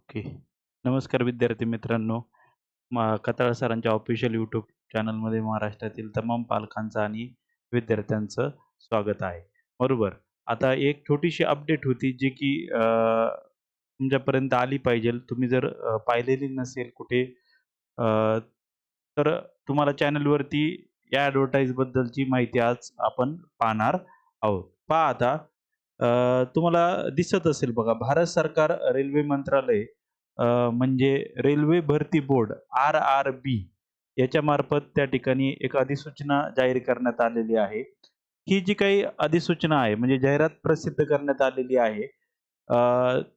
Okay. नमस्कार विद्यार्थी मित्रांनो. खताळ सरांच्या ऑफिशियल यूट्यूब चॅनलमध्ये महाराष्ट्रातील तमाम पालकांचं आणि विद्यार्थ्यांचं स्वागत आहे. बरोबर. आता एक छोटीशी अपडेट होती जी की तुमच्यापर्यंत आली पाहिजे. तुम्ही जर पाहिलेली नसेल कुठे अ, तर तुम्हाला चॅनलवरती या ॲडव्हर्टाइजबद्दलची माहिती आज आपण पाहणार आहोत. पहा आता तुम्हाला दिसत असेल बघा, भारत सरकार रेल्वे मंत्रालय म्हणजे रेल्वे भरती बोर्ड RRB याच्यामार्फत त्या ठिकाणी एक अधिसूचना जाहीर करण्यात आलेली आहे. ही जी काही अधिसूचना आहे म्हणजे जाहिरात प्रसिद्ध करण्यात आलेली आहे.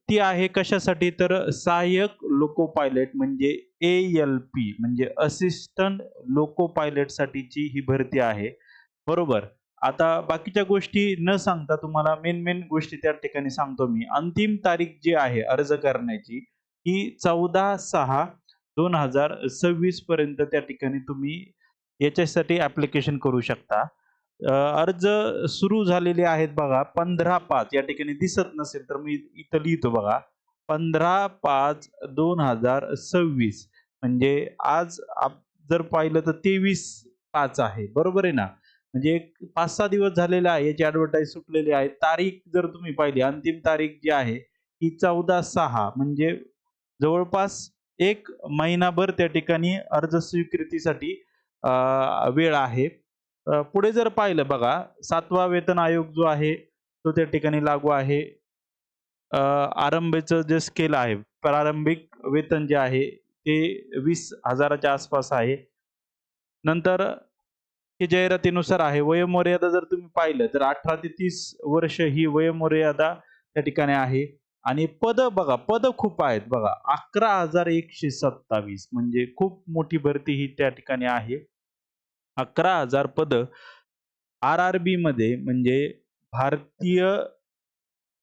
ती आहे कशासाठी तर सहाय्यक लोको पायलट म्हणजे ALP म्हणजे असिस्टंट लोको पायलटसाठीची ही भरती आहे. बरोबर. आता बाकीच्या गोष्टी न सांगता तुम्हाला मेन गोष्टी त्या ठिकाणी सांगतो मी. अंतिम तारीख जी आहे अर्ज करण्याची, ही 14/6/2026 पर्यंत त्या ठिकाणी तुम्ही याच्यासाठी ॲप्लिकेशन करू शकता. अर्ज सुरू झालेले आहेत बघा 15/5 या ठिकाणी दिसत नसेल तर मी इथं लिहितो बघा. 15/5/2026 म्हणजे आज जर पाहिलं तर 23/5 आहे. बरोबर आहे ना? म्हणजे एक 5-6 दिवस झालेले आहे. याची ॲडव्हर्टाइज सुटलेली आहे. तारीख जर तुम्ही पाहिली अंतिम तारीख जी आहे ती 14/6 म्हणजे जवळपास 1 महिनाभर त्या ठिकाणी अर्ज स्वीकृतीसाठी वेळ आहे. पुढे जर पाहिलं बघा 7वा वेतन आयोग जो आहे तो त्या ठिकाणी लागू आहे. आरंभीचं जे स्केल आहे, प्रारंभिक वेतन जे आहे ते 20,000 च्या आसपास आहे. नंतर हे जाहिरातीनुसार आहे. वयोमर्यादा जर तुम्ही पाहिलं तर 18 ते 30 वर्ष ही वयोमर्यादा त्या ठिकाणी आहे. आणि पद बघा, पद खूप आहेत बघा. 11,127 म्हणजे खूप मोठी भरती ही त्या ठिकाणी आहे. 11,000 पदं RRBमध्ये म्हणजे भारतीय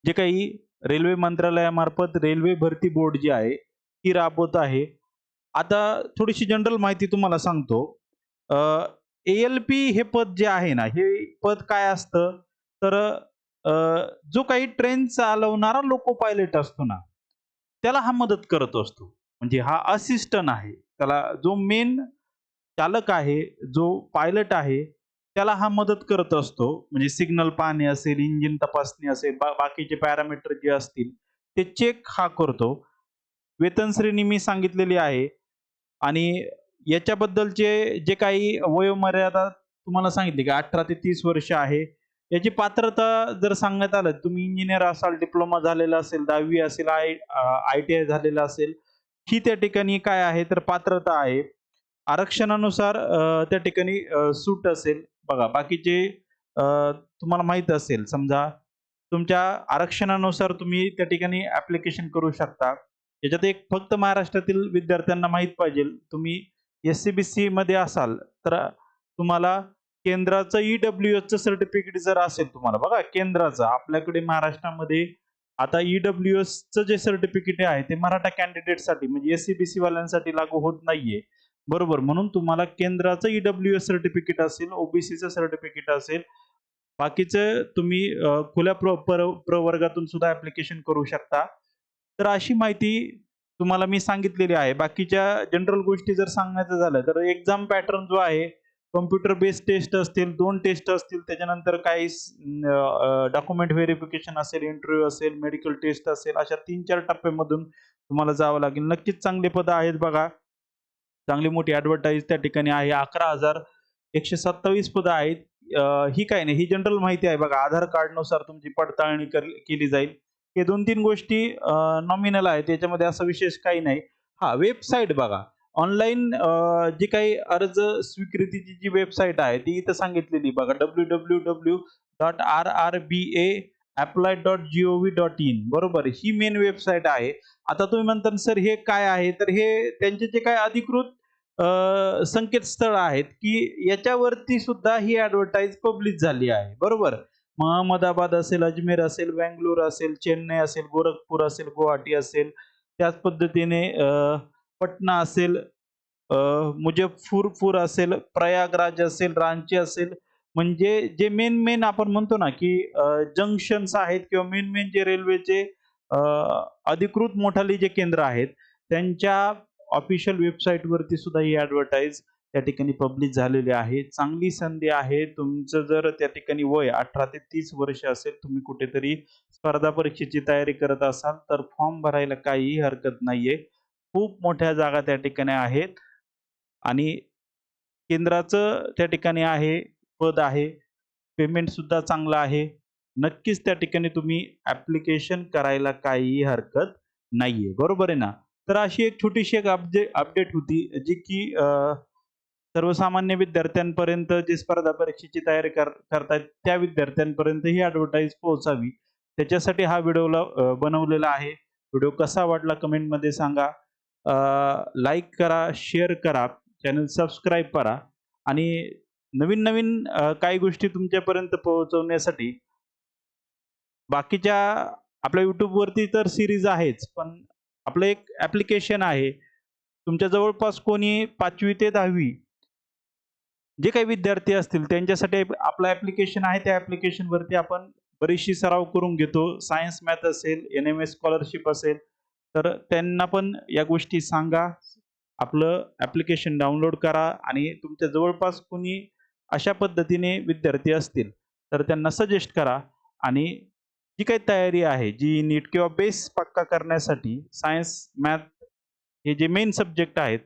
जे काही रेल्वे मंत्रालयामार्फत रेल्वे भरती बोर्ड जी आहे, ती राबवत आहे. आता थोडीशी जनरल माहिती तुम्हाला सांगतो. अ, ALP हे पद जे आहे ना, हे पद काय असतं, तर अ, जो काही ट्रेन चालवणारा लोको पायलट असतो ना, त्याला हा मदत करत असतो. म्हणजे हा असिस्टंट आहे. त्याला जो मेन चालक आहे, जो पायलट आहे, त्याला हा मदत करत असतो. म्हणजे सिग्नल पाहणे असेल, इंजिन तपासणी असेल, बाकीचे पॅरामीटर जे असतील, ते चेक हा करतो. वेतन श्रेणी मी सांगितलेली आहे आणि याच्याबद्दलचे जे काही वयोमर्यादा तुम्हाला सांगितली की 18 ते 30 वर्ष आहे. याची पात्रता जर सांगण्यात आलं, तुम्ही इंजिनिअर असाल, डिप्लोमा झालेला असेल, 10वी असेल, ITI झालेलं असेल, ही त्या ठिकाणी काय आहे तर पात्रता आहे. आरक्षणानुसार त्या ठिकाणी सूट असेल. बघा बाकीचे तुम्हाला माहीत असेल समजा तुमच्या आरक्षणानुसार तुम्ही त्या ठिकाणी ॲप्लिकेशन करू शकता. याच्यात एक फक्त महाराष्ट्रातील विद्यार्थ्यांना माहीत पाहिजे. तुम्ही SC-BC मध्ये असाल तर तुम्हाला केंद्राचं EWSचं सर्टिफिकेट जर असेल तुम्हाला बघा केंद्राचं आपल्याकडे महाराष्ट्रामध्ये आता EWSचं जे सर्टिफिकेट आहे ते मराठा कॅन्डिडेटसाठी म्हणजे SC-BC वाल्यांसाठी लागू होत नाहीये. बरोबर. म्हणून तुम्हाला केंद्राचं EWS सर्टिफिकेट असेल, OBCचं सर्टिफिकेट असेल. बाकीचं तुम्ही खुल्या प्रवर्गातून सुद्धा ॲप्लिकेशन करू शकता. तर अशी माहिती तुम्हाला मी सांगितलेली आहे. बाकीच्या जनरल गोष्टी जर सांगायचं झालं तर एक्झाम पॅटर्न जो आहे, कॉम्प्युटर बेस्ड टेस्ट असतील, 2 टेस्ट असतील, त्याच्यानंतर काही डॉक्युमेंट व्हेरिफिकेशन असेल, इंटरव्ह्यू असेल, मेडिकल टेस्ट असेल, अशा 3-4 टप्प्यामधून तुम्हाला जावं लागेल. नक्कीच चांगली पदं आहेत बघा. चांगली मोठी ॲडव्हर्टाइज त्या ठिकाणी आहे. 11,127 पदं आहेत. ही काही नाही, ही जनरल माहिती आहे बघा. आधार कार्डनुसार तुमची पडताळणी केली जाईल. हे 2-3 गोष्टी नॉमिनल आहेत. त्याच्यामध्ये असं विशेष काही नाही. हां, वेबसाईट बघा. ऑनलाईन जी काही अर्ज स्वीकृतीची जी वेबसाईट आहे, ती इथं सांगितलेली बघा www.rrba.apply.gov.in बरोबर. ही मेन वेबसाईट आहे. आता तुम्ही म्हणता सर हे काय आहे? तर हे त्यांचे जे काही अधिकृत संकेतस्थळ आहेत, की याच्यावरती सुद्धा ही ॲडव्हर्टाइज पब्लिश झाली आहे. बरोबर. मग अहमदाबाद असेल, अजमेर असेल, बंगलोर असेल, चेन्नई असेल, गोरखपूर असेल, गुवाहाटी असेल, त्याच पद्धतीने पटना असेल, मुझफ्फरपूर असेल, प्रयागराज असेल, रांची असेल, म्हणजे जे मेन आपण म्हणतो ना, की जंक्शन्स आहेत किंवा मेन जे रेल्वेचे अधिकृत मोठाले जे केंद्र आहेत, त्यांच्या ऑफिशियल वेबसाईटवरती सुद्धा ही ॲडव्हर्टाइज त्या ठिकाणी पब्लिश झालेली आहे. चांगली संधी आहे. तुमचं जर त्या ठिकाणी वय 18 ते 30 वर्ष असेल, तुम्ही कुठेतरी स्पर्धा परीक्षेची तयारी करत असाल, तर फॉर्म भरायला काहीही हरकत नाहीये. खूप मोठ्या जागा त्या ठिकाणी आहेत आणि केंद्राचं त्या ठिकाणी आहे, पद आहे. पेमेंट सुद्धा चांगलं आहे. नक्कीच त्या ठिकाणी तुम्ही ॲप्लिकेशन करायला काहीही हरकत नाहीये. बरोबर आहे ना? तर अशी एक छोटीशी एक अपडेट होती जी की सर्वसामान्य विद्यार्थ्यांपर्यंत जे स्पर्धा परीक्षेची तयारी करतायत त्या विद्यार्थ्यांपर्यंत ही ॲडव्हर्टाइज पोहोचावी. त्याच्यासाठी हा बनवलेला आहे. व्हिडिओ कसा वाटला कमेंटमध्ये सांगा. लाईक करा, शेअर करा, चॅनल सबस्क्राईब करा आणि नवीन-नवीन काही गोष्टी तुमच्यापर्यंत पोहोचवण्यासाठी बाकीच्या आपल्या YouTubeवरती तर सीरीज आहेच, पण आपलं एक ॲप्लिकेशन आहे. तुमच्या जवळपास कोणी 5वी ते 10वी जे काही विद्यार्थी असतील त्यांच्यासाठी आपलं ॲप्लिकेशन आहे. त्या ॲप्लिकेशनवरती आपण बरीचशी सराव करून घेतो. सायन्स, मॅथ असेल, NMS स्कॉलरशिप असेल, तर त्यांना पण या गोष्टी सांगा. आपलं ॲप्लिकेशन डाउनलोड करा आणि तुमच्या जवळपास कोणी अशा पद्धतीने विद्यार्थी असतील, तर त्यांना सजेस्ट करा आणि जी काही तयारी आहे, जी नीट किंवा बेस पक्का करण्यासाठी सायन्स, मॅथ हे जे मेन सब्जेक्ट आहेत,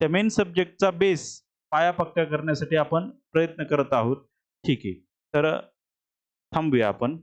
त्या मेन सब्जेक्टचा बेस पाया पक्का करण्यासाठी आपण प्रयत्न करत आहोत. ठीक आहे. तर थांबूया आपण.